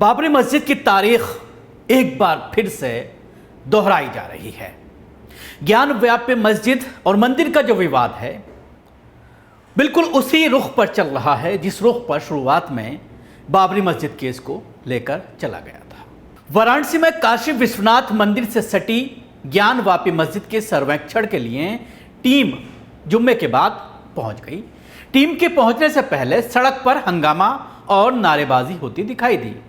बाबरी मस्जिद की तारीख एक बार फिर से दोहराई जा रही है। ज्ञान व्याप्य मस्जिद और मंदिर का जो विवाद है बिल्कुल उसी रुख पर चल रहा है जिस रुख पर शुरुआत में बाबरी मस्जिद केस को लेकर चला गया था। वाराणसी में काशी विश्वनाथ मंदिर से सटी ज्ञान व्यापी मस्जिद के सर्वेक्षण के लिए टीम जुम्मे के बाद पहुंच गई। टीम के पहुंचने से पहले सड़क पर हंगामा और नारेबाजी होती दिखाई दी।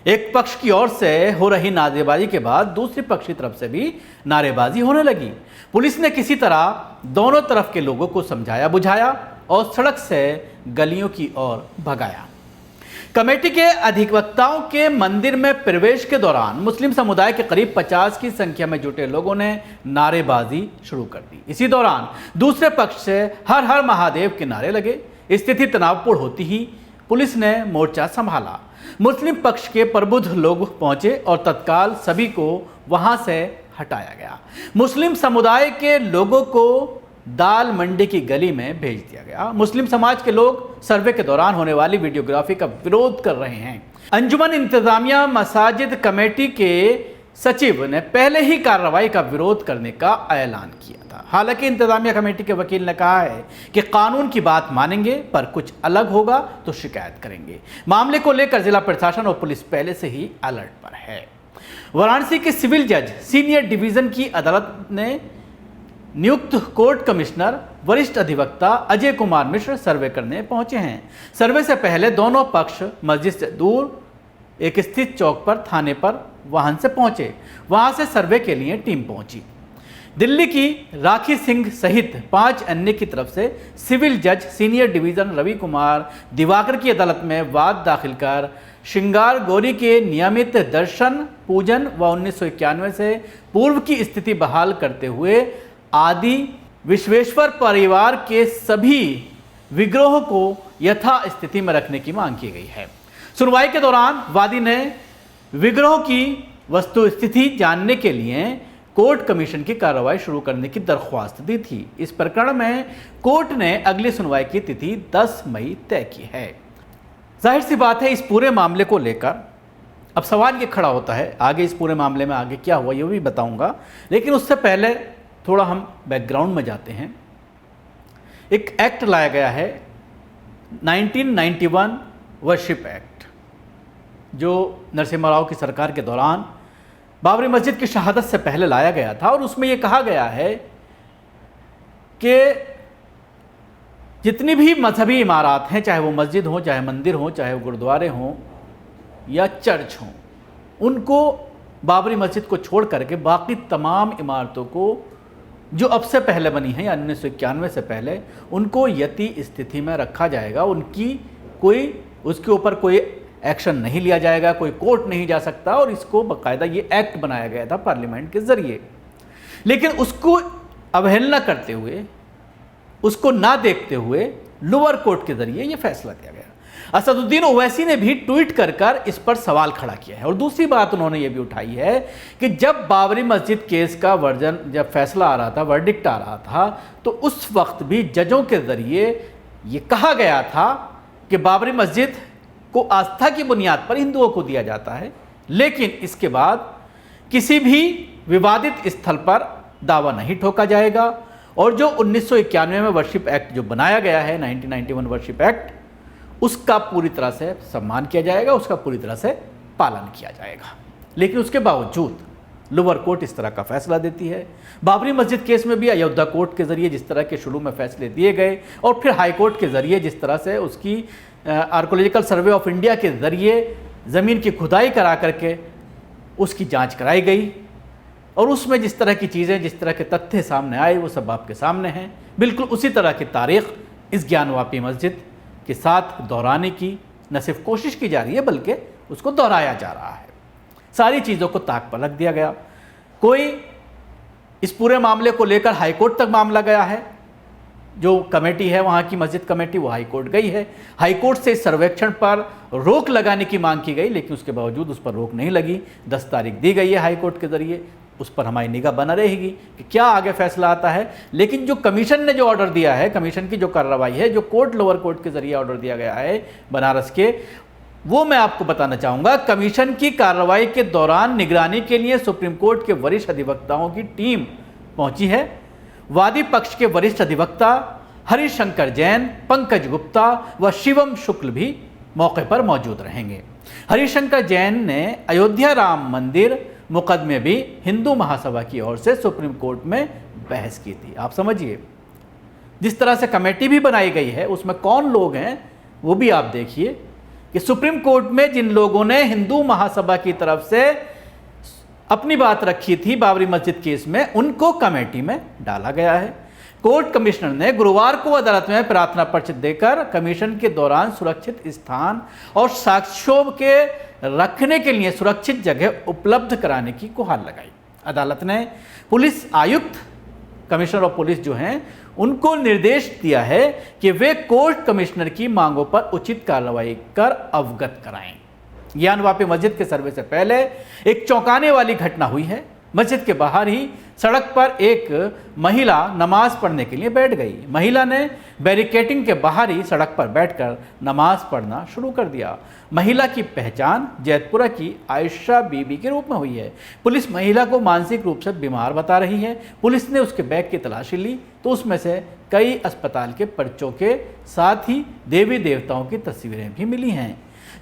एक पक्ष की ओर से हो रही नारेबाजी के बाद दूसरी पक्ष की तरफ से भी नारेबाजी होने लगी। पुलिस ने किसी तरह दोनों तरफ के लोगों को समझाया बुझाया और सड़क से गलियों की ओर भगाया। कमेटी के अधिवक्ताओं के मंदिर में प्रवेश के दौरान मुस्लिम समुदाय के करीब 50 की संख्या में जुटे लोगों ने नारेबाजी शुरू कर दी। इसी दौरान दूसरे पक्ष से हर हर महादेव के नारे लगे। स्थिति तनावपूर्ण होती ही पुलिस ने मोर्चा संभाला। मुस्लिम पक्ष के प्रबुद्ध लोग पहुंचे और तत्काल सभी को वहां से हटाया गया। मुस्लिम समुदाय के लोगों को दाल मंडी की गली में भेज दिया गया। मुस्लिम समाज के लोग सर्वे के दौरान होने वाली वीडियोग्राफी का विरोध कर रहे हैं। अंजुमन इंतजामिया मसाजिद कमेटी के सचिव ने पहले ही कार्रवाई का विरोध करने का ऐलान किया था। हालांकि इंतजामिया कमेटी के वकील ने कहा है कि कानून की बात मानेंगे पर कुछ अलग होगा तो शिकायत करेंगे। मामले को लेकर जिला प्रशासन और पुलिस पहले से ही अलर्ट पर है। वाराणसी के सिविल जज सीनियर डिवीजन की अदालत ने नियुक्त कोर्ट कमिश्नर वरिष्ठ अधिवक्ता अजय कुमार मिश्र सर्वे करने पहुंचे हैं। सर्वे से पहले दोनों पक्ष मस्जिद से दूर एक स्थित चौक पर थाने पर वाहन से पहुंचे। वहां से सर्वे के लिए टीम पहुंची। दिल्ली की राखी सिंह सहित 5 अन्य की तरफ से सिविल जज सीनियर डिवीजन रवि कुमार दिवाकर की अदालत में वाद दाखिल कर श्रृंगार गौरी के नियमित दर्शन पूजन व 1991 से पूर्व की स्थिति बहाल करते हुए आदि विश्वेश्वर परिवार के सभी विग्रहों को यथा स्थिति में रखने की मांग की गई है। सुनवाई के दौरान वादी ने विग्रहों की वस्तु स्थिति जानने के लिए कोर्ट कमीशन की कार्रवाई शुरू करने की दरख्वास्त दी थी। इस प्रकरण में कोर्ट ने अगली सुनवाई की तिथि 10 मई तय की है। जाहिर सी बात है इस पूरे मामले को लेकर अब सवाल ये खड़ा होता है, आगे इस पूरे मामले में आगे क्या हुआ ये भी बताऊंगा, लेकिन उससे पहले थोड़ा हम बैकग्राउंड में जाते हैं। एक एक्ट लाया गया है 1991 वर्शिप एक्ट, जो नरसिम्हा राव की सरकार के दौरान बाबरी मस्जिद की शहादत से पहले लाया गया था। और उसमें यह कहा गया है कि जितनी भी मजहबी इमारत हैं, चाहे वो मस्जिद हो, चाहे मंदिर हो, चाहे वो गुरुद्वारे हों या चर्च हों, उनको बाबरी मस्जिद को छोड़ करके बाकी तमाम इमारतों को जो अब से पहले बनी है या 1991 से पहले, उनको यति स्थिति में रखा जाएगा। उसके ऊपर कोई एक्शन नहीं लिया जाएगा, कोई कोर्ट नहीं जा सकता। और इसको बाकायदा ये एक्ट बनाया गया था पार्लियामेंट के जरिए। लेकिन उसको अवहेलना करते हुए, उसको ना देखते हुए लोअर कोर्ट के जरिए ये फैसला किया गया। असदुद्दीन ओवैसी ने भी ट्वीट कर इस पर सवाल खड़ा किया है। और दूसरी बात उन्होंने ये भी उठाई है कि जब बाबरी मस्जिद केस का जब फैसला आ रहा था, वर्डिक्ट आ रहा था, तो उस वक्त भी जजों के जरिए ये कहा गया था कि बाबरी मस्जिद को आस्था की बुनियाद पर हिंदुओं को दिया जाता है, लेकिन इसके बाद किसी भी विवादित स्थल पर दावा नहीं ठोका जाएगा। और जो 1991 में वर्शिप एक्ट जो बनाया गया है, 1991 वर्शिप एक्ट, उसका पूरी तरह से सम्मान किया जाएगा, उसका पूरी तरह से पालन किया जाएगा। लेकिन उसके बावजूद लोअर कोर्ट इस तरह का फैसला देती है। बाबरी मस्जिद केस में भी अयोध्या कोर्ट के जरिए जिस तरह के शुरू में फैसले दिए गए और फिर हाई कोर्ट के जरिए जिस तरह से उसकी आर्कोलॉजिकल सर्वे ऑफ इंडिया के जरिए ज़मीन की खुदाई करा करके उसकी जांच कराई गई और उसमें जिस तरह की चीज़ें, जिस तरह के तथ्य सामने आए, वो सब आपके सामने हैं। बिल्कुल उसी तरह की तारीख इस ज्ञानवापी मस्जिद के साथ दोहराने की न सिर्फ कोशिश की जा रही है बल्कि उसको दोहराया जा रहा है। सारी चीज़ों को ताक पर रख दिया गया। कोई इस पूरे मामले को लेकर हाई कोर्ट तक मामला गया है। जो कमेटी है वहाँ की मस्जिद कमेटी, वो हाई कोर्ट गई है। हाई कोर्ट से सर्वेक्षण पर रोक लगाने की मांग की गई, लेकिन उसके बावजूद उस पर रोक नहीं लगी। 10 तारीख दी गई है हाई कोर्ट के जरिए। उस पर हमारी निगाह बना रहेगी कि क्या आगे फैसला आता है। लेकिन जो कमीशन ने जो ऑर्डर दिया है, कमीशन की जो कार्रवाई है, जो कोर्ट लोअर कोर्ट के जरिए ऑर्डर दिया गया है बनारस के, वो मैं आपको बताना चाहूँगा। कमीशन की कार्रवाई के दौरान निगरानी के लिए सुप्रीम कोर्ट के वरिष्ठ अधिवक्ताओं की टीम पहुंची है। वादी पक्ष के वरिष्ठ अधिवक्ता हरिशंकर जैन, पंकज गुप्ता व शिवम शुक्ल भी मौके पर मौजूद रहेंगे। हरिशंकर जैन ने अयोध्या राम मंदिर मुकदमे भी हिंदू महासभा की ओर से सुप्रीम कोर्ट में बहस की थी। आप समझिए, जिस तरह से कमेटी भी बनाई गई है उसमें कौन लोग हैं वो भी आप देखिए कि सुप्रीम कोर्ट में जिन लोगों ने हिंदू महासभा की तरफ से अपनी बात रखी थी बाबरी मस्जिद केस में, उनको कमेटी में डाला गया है। कोर्ट कमिश्नर ने गुरुवार को अदालत में प्रार्थना पत्र देकर कमीशन के दौरान सुरक्षित स्थान और साक्ष्यों के रखने के लिए सुरक्षित जगह उपलब्ध कराने की गुहार लगाई। अदालत ने पुलिस आयुक्त, कमिश्नर ऑफ पुलिस जो हैं, उनको निर्देश दिया है कि वे कोर्ट कमिश्नर की मांगों पर उचित कार्रवाई कर अवगत कराएं। ज्ञानवापी मस्जिद के सर्वे से पहले एक चौंकाने वाली घटना हुई है। मस्जिद के बाहर ही सड़क पर एक महिला नमाज पढ़ने के लिए बैठ गई। महिला ने बैरिकेडिंग के बाहर ही सड़क पर बैठकर नमाज पढ़ना शुरू कर दिया। महिला की पहचान जैतपुरा की आयशा बीबी के रूप में हुई है। पुलिस महिला को मानसिक रूप से बीमार बता रही है। पुलिस ने उसके बैग की तलाशी ली तो उसमें से कई अस्पताल के पर्चों के साथ ही देवी देवताओं की तस्वीरें भी मिली हैं।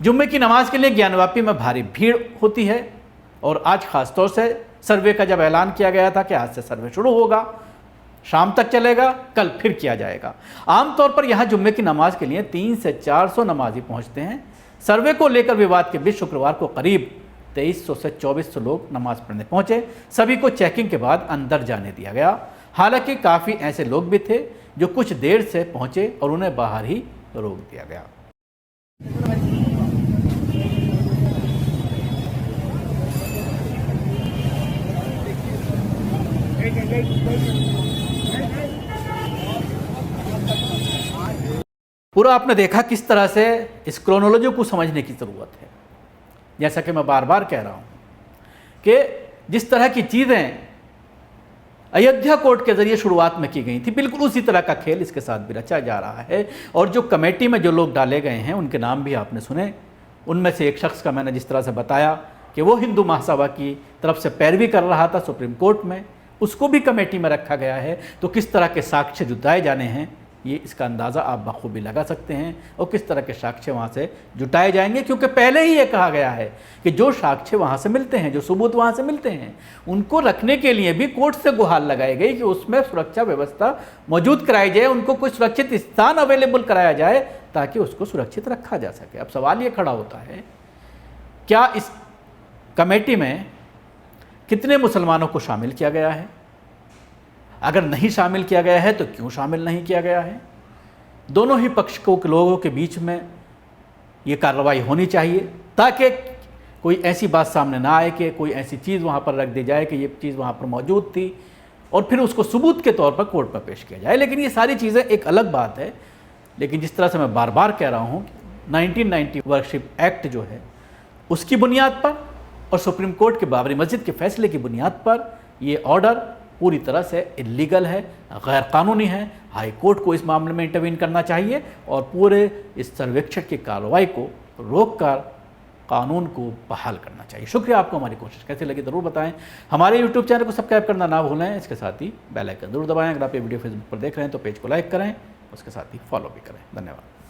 जुम्मे की नमाज के लिए ज्ञानवापी में भारी भीड़ होती है और आज खासतौर से सर्वे का जब ऐलान किया गया था कि आज से सर्वे शुरू होगा, शाम तक चलेगा, कल फिर किया जाएगा। आमतौर पर यहाँ जुम्मे की नमाज के लिए 300 से 400 नमाजी पहुँचते हैं। सर्वे को लेकर विवाद के बीच शुक्रवार को करीब 2300 से 2400 लोग नमाज पढ़ने पहुँचे। सभी को चेकिंग के बाद अंदर जाने दिया गया। हालांकि काफ़ी ऐसे लोग भी थे जो कुछ देर से पहुँचे और उन्हें बाहर ही रोक दिया गया। पूरा आपने देखा किस तरह से इस क्रोनोलॉजी को समझने की ज़रूरत है। जैसा कि मैं बार बार कह रहा हूँ कि जिस तरह की चीज़ें अयोध्या कोर्ट के ज़रिए शुरुआत में की गई थी, बिल्कुल उसी तरह का खेल इसके साथ भी रचा जा रहा है। और जो कमेटी में जो लोग डाले गए हैं उनके नाम भी आपने सुने। उनमें से एक शख्स का मैंने जिस तरह से बताया कि वो हिंदू महासभा की तरफ से पैरवी कर रहा था सुप्रीम कोर्ट में, उसको भी कमेटी में रखा गया है। तो किस तरह के साक्ष्य जुटाए जाने हैं ये इसका अंदाज़ा आप बखूबी लगा सकते हैं और किस तरह के साक्ष्य वहाँ से जुटाए जाएंगे, क्योंकि पहले ही ये कहा गया है कि जो साक्ष्य वहाँ से मिलते हैं, जो सबूत वहाँ से मिलते हैं, उनको रखने के लिए भी कोर्ट से गुहार लगाई गई कि उसमें सुरक्षा व्यवस्था मौजूद कराई जाए, उनको कोई सुरक्षित स्थान अवेलेबल कराया जाए ताकि उसको सुरक्षित रखा जा सके। अब सवाल ये खड़ा होता है, क्या इस कमेटी में कितने मुसलमानों को शामिल किया गया है? अगर नहीं शामिल किया गया है तो क्यों शामिल नहीं किया गया है? दोनों ही पक्ष को लोगों के बीच में ये कार्रवाई होनी चाहिए ताकि कोई ऐसी बात सामने ना आए कि कोई ऐसी चीज़ वहाँ पर रख दी जाए कि ये चीज़ वहाँ पर मौजूद थी और फिर उसको सबूत के तौर पर कोर्ट पर पेश किया जाए। लेकिन ये सारी चीज़ें एक अलग बात है। लेकिन जिस तरह से मैं बार बार कह रहा हूँ, 1990 वर्शिप एक्ट जो है उसकी बुनियाद पर और सुप्रीम कोर्ट के बाबरी मस्जिद के फैसले की बुनियाद पर ये ऑर्डर पूरी तरह से इलीगल है, गैर कानूनी है। हाई कोर्ट को इस मामले में इंटरवीन करना चाहिए और पूरे इस सर्वेक्षण की कार्रवाई को रोककर कानून को बहाल करना चाहिए। शुक्रिया। आपको हमारी कोशिश कैसे लगी ज़रूर बताएं। हमारे यूट्यूब चैनल को सब्सक्राइब करना ना भूलें। इसके साथ ही बेल आइकन ज़रूर दबाएं। अगर आप ये वीडियो फेसबुक पर देख रहे हैं तो पेज को लाइक करें, उसके साथ ही फॉलो भी करें। धन्यवाद।